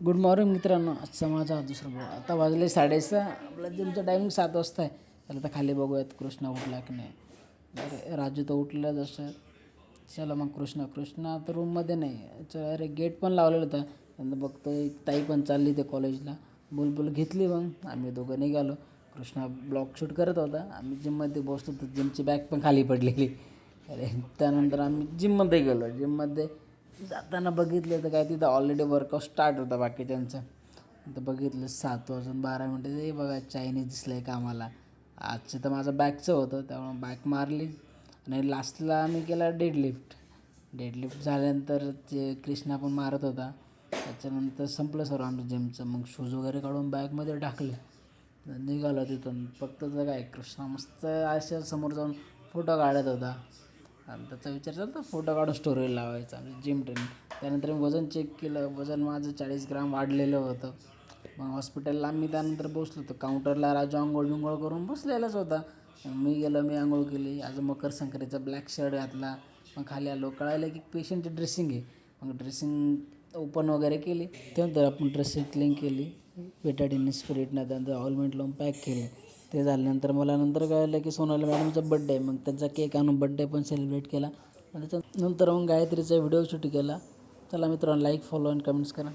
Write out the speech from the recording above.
Good morning मित्रांनो. आजचा माझा दुसरा भाऊ. आता वाजले 6:30. आपला जिमचा टायमिंग 7 वाजता आहे. त्याला आता खाली बघूयात कृष्णा उठला की नाही. अरे राजू तर उठला जसं. चला मग कृष्णा आता रूममध्ये नाही. अरे गेट पण लावलेलं होतं. नंतर बघतो एक ताई पण चालली ते कॉलेजला. बुलबुल घेतली मग आम्ही दोघं निघालो. कृष्णा ब्लॉग शूट करत होता. आम्ही जिममध्ये बसलो तर जिमची बॅग पण खाली पडलेली. अरे त्यानंतर आम्ही जिममध्ये गेलो. जिममध्ये जाताना बघितलं तर काय तिथं ऑलरेडी वर्कआउट स्टार्ट होता बाकीच्यांचं. तर बघितलं 7 वाजून 12 मिनटं ते बघा चायनीज दिसलं आहे कामाला. आजचं तर माझं बॅकचं होतं त्यामुळे बॅक मारली आणि लास्टला आम्ही केला डेडलिफ्ट झाल्यानंतर ते कृष्णा पण मारत होता. त्याच्यानंतर संपलं सर्व आमचं जिमचं. मग शूज वगैरे काढून बॅगमध्ये टाकले. निघालो तिथून. फक्त तर काय कृष्णा मस्त अशा समोर जाऊन फोटो काढत होता आणि त्याचा विचार चालता फोटो काढून स्टोरी लावायचा जिम ट्रेनिंग. त्यानंतर मी वजन चेक केलं. वजन माझं 40 ग्राम वाढलेलं होतं. मग हॉस्पिटलला आम्ही त्यानंतर बसलो होतो काउंटरला. राजू आंघोळ करून बसलेलाच होता. मी आंघोळ केली. आज मकर संक्रांतीचा ब्लॅक शर्ट घातला. मग खाली आलो. कळायला की पेशंटची ड्रेसिंग आहे. मग ड्रेसिंग ओपन वगैरे केली. त्यानंतर आपण ड्रेसिंग क्लीन केली. बेटाडीन स्पिरिटनं त्यानंतर ऑइलमेंट लावून पॅक केले. ते झाल्यानंतर मला नंतर कळलं की सोनाली मॅडमचा बड्डे आहे. मग त्यांचा केक आणून बड्डे पण सेलिब्रेट केला. आणि त्याच्यानंतर मग गायत्रीचा व्हिडिओ शूट केला. चला मित्रांनो, लाईक फॉलो आणि कमेंट्स करा.